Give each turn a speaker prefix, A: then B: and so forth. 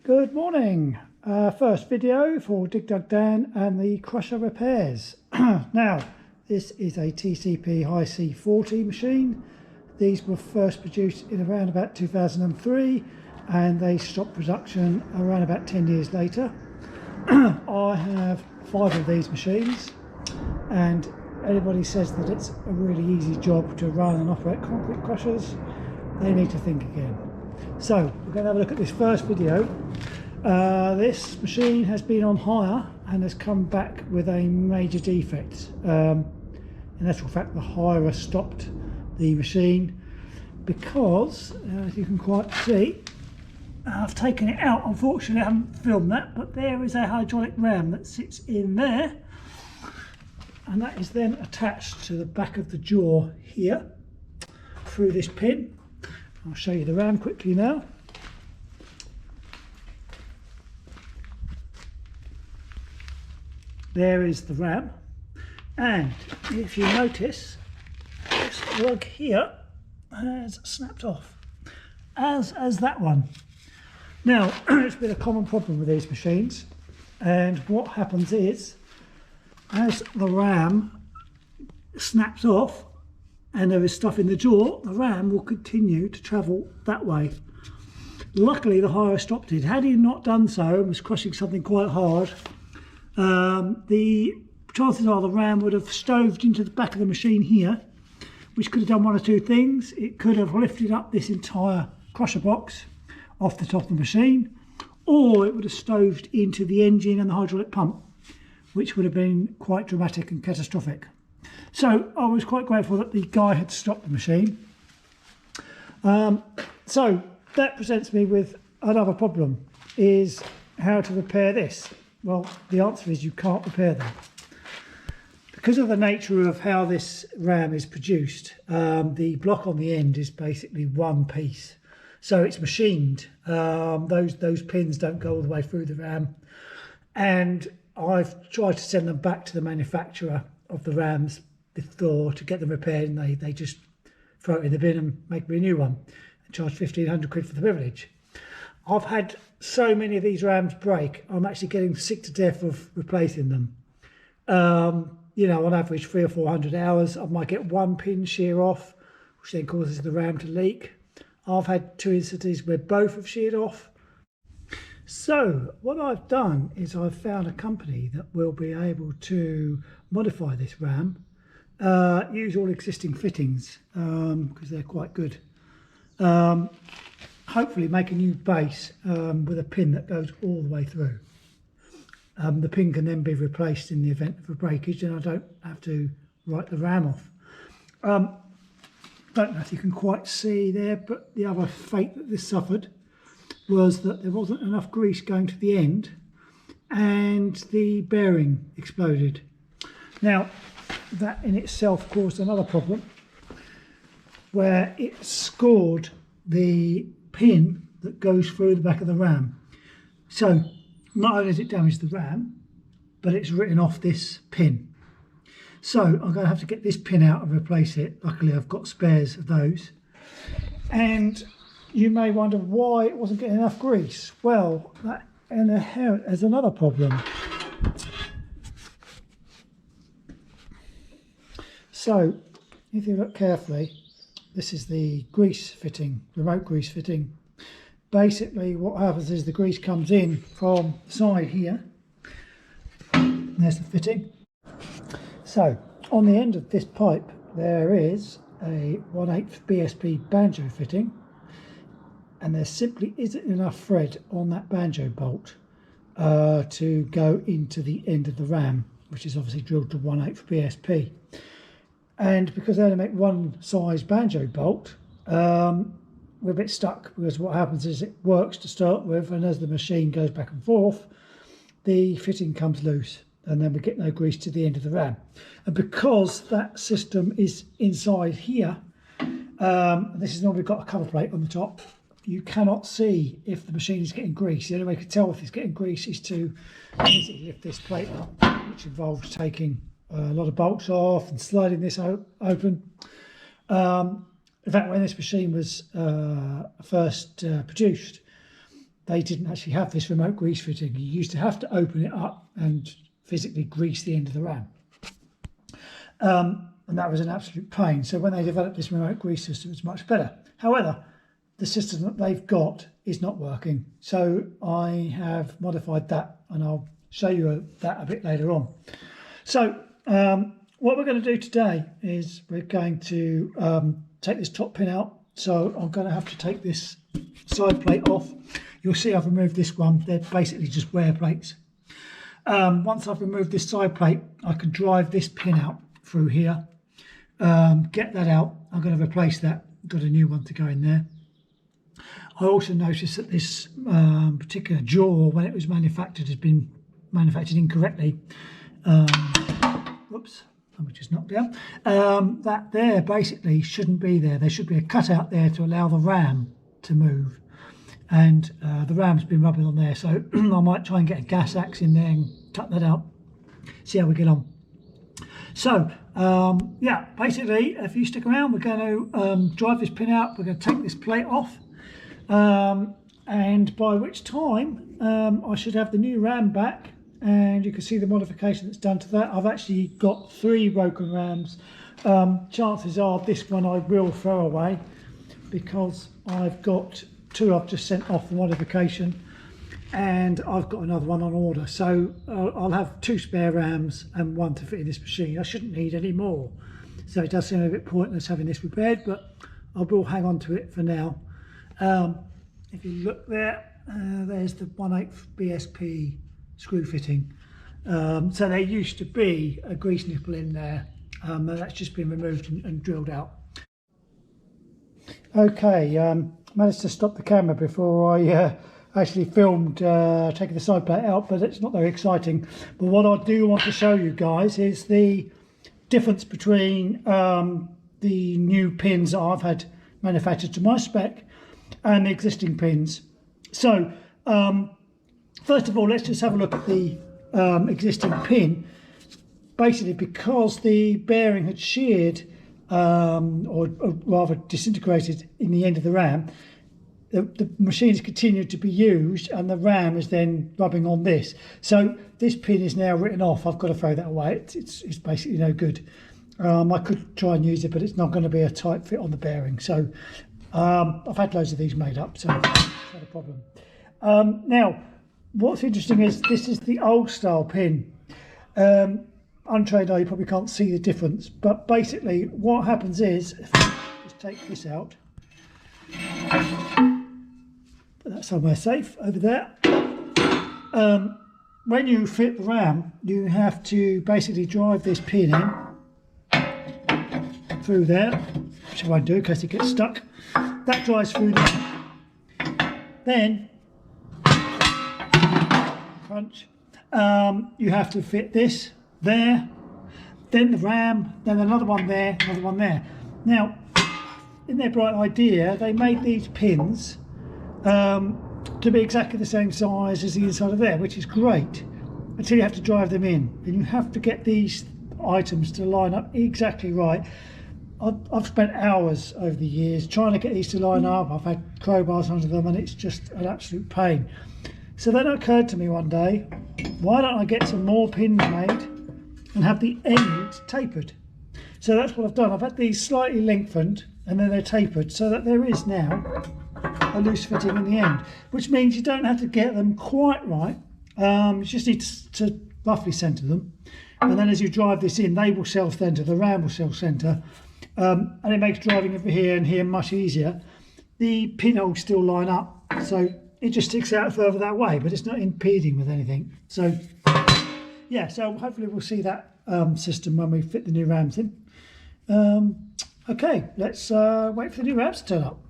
A: Good morning. First video for Dig Dug Dan and the crusher repairs. Now, this is a TCP High C40 machine. These were first produced in around about 2003 and they stopped production around about 10 years later. I have 5 of these machines, and anybody says that it's a really easy job to run and operate concrete crushers, they need to think again. So we're going to have a look at this first video. This machine has been on hire and has come back with a major defect. In actual fact, the hirer stopped the machine because, as you can quite see, I've taken it out. Unfortunately, I haven't filmed that, but there is a hydraulic ram that sits in there, and that is then attached to the back of the jaw here through this pin. I'll show you the ram quickly now. There is the ram, and if you notice, this lug here has snapped off, as that one. Now, it's been a common problem with these machines, and what happens is, as the ram snaps off and there is stuff in the jaw, the ram will continue to travel that way. Luckily, the hirer stopped it. Had he not done so and was crushing something quite hard, the chances are the ram would have stoved into the back of the machine here, which could have done one or two things. It could have lifted up this entire crusher box off the top of the machine, or it would have stoved into the engine and the hydraulic pump, which would have been quite dramatic and catastrophic. So I was quite grateful that the guy had stopped the machine. So that presents me with another problem, is how to repair this. Well, the answer is you can't repair them. Because of the nature of how this ram is produced, the block on the end is basically one piece. So it's machined. Those pins don't go all the way through the ram. And I've tried to send them back to the manufacturer of the rams before to get them repaired, and they just throw it in the bin and make me a new one and charge 1,500 quid for the privilege. I've had so many of these rams break, I'm actually getting sick to death of replacing them. You know, on average 300 or 400 hours, I might get one pin shear off, which then causes the ram to leak. I've had 2 instances where both have sheared off. So what I've done is I've found a company that will be able to modify this ram, use all existing fittings because they're quite good. Hopefully make a new base with a pin that goes all the way through. The pin can then be replaced in the event of a breakage, and I don't have to write the ram off. Don't know if you can quite see there, but the other fate that this suffered was that there wasn't enough grease going to the end and the bearing exploded. Now, that in itself caused another problem where it scored the pin that goes through the back of the ram. So not only has it damaged the ram, but it's written off this pin. So I'm going to have to get this pin out and replace it. Luckily I've got spares of those. And you may wonder why it wasn't getting enough grease. Well, that inherent as another problem. So if you look carefully, this is the grease fitting, remote grease fitting. Basically what happens is the grease comes in from the side here. There's the fitting. So on the end of this pipe there is a 1/8 BSP banjo fitting, and there simply isn't enough thread on that banjo bolt to go into the end of the ram, which is obviously drilled to 1/8 BSP. And because they only make one size banjo bolt, we're a bit stuck, because what happens is it works to start with, and as the machine goes back and forth, the fitting comes loose, and then we get no grease to the end of the ram. And because that system is inside here, this has normally got a cover plate on the top, you cannot see if the machine is getting grease. The only way to tell if it's getting grease is to basically lift this plate up, which involves taking a lot of bolts off and sliding this open. In fact, when this machine was first produced, they didn't actually have this remote grease fitting. You used to have to open it up and physically grease the end of the ram. And that was an absolute pain. So when they developed this remote grease system, it's much better. However, the system that they've got is not working. So I have modified that, and I'll show you that a bit later on. So what we're going to do today is we're going to take this top pin out. So I'm going to have to take this side plate off. You'll see I've removed this one. They're basically just wear plates. Once I've removed this side plate, I can drive this pin out through here. Get that out. I'm going to replace that. Got a new one to go in there. I also noticed that this particular jaw, when it was manufactured, has been manufactured incorrectly. Whoops, I was just knocked down. That there basically shouldn't be there. There should be a cutout there to allow the ram to move. And the ram's been rubbing on there, so I might try and get a gas axe in there and cut that out. See how we get on. So, yeah, basically, if you stick around, we're going to drive this pin out. We're going to take this plate off. And by which time I should have the new ram back, and you can see the modification that's done to that. I've actually got 3 broken rams. Chances are this one I will throw away, because I've got 2 I've just sent off for modification, and I've got another one on order. So I'll have 2 spare rams and 1 to fit in this machine. I shouldn't need any more. So it does seem a bit pointless having this repaired, but I will hang on to it for now. If you look there, there's the 1/8 BSP screw fitting. So there used to be a grease nipple in there, and that's just been removed and drilled out. Okay, managed to stop the camera before I actually filmed taking the side plate out, but it's not very exciting. But what I do want to show you guys is the difference between the new pins that I've had manufactured to my spec and the existing pins. So first of all, let's just have a look at the existing pin. Basically, because the bearing had sheared or rather disintegrated in the end of the ram, the machine's continued to be used, and the ram is then rubbing on this. So this pin is now written off. I've got to throw that away. It's basically no good. I could try and use it, but it's not going to be a tight fit on the bearing. So I've had loads of these made up, so it's not a problem. Now, what's interesting is this is the old style pin. Untrained eye, you probably can't see the difference, but basically what happens is, if I just take this out, put that somewhere safe over there. When you fit the ram, you have to basically drive this pin in through there, which I won't do in case it gets stuck. That drives through there. Then, crunch, you have to fit this there, then the ram, then another one there, another one there. Now, in their bright idea, they made these pins to be exactly the same size as the inside of there, which is great, until you have to drive them in. And you have to get these items to line up exactly right. I've spent hours over the years trying to get these to line up. I've had crowbars under them, and it's just an absolute pain. So then it occurred to me one day, why don't I get some more pins made and have the ends tapered? So that's what I've done. I've had these slightly lengthened, and then they're tapered, so that there is now a loose fitting in the end, which means you don't have to get them quite right. You just need to roughly centre them, and then as you drive this in, they will self-centre, the ram will self-centre, and it makes driving over here and here much easier. The pinholes still line up, so it just sticks out further that way, but it's not impeding with anything. So yeah, so hopefully we'll see that system when we fit the new rams in. Okay, let's wait for the new rams to turn up.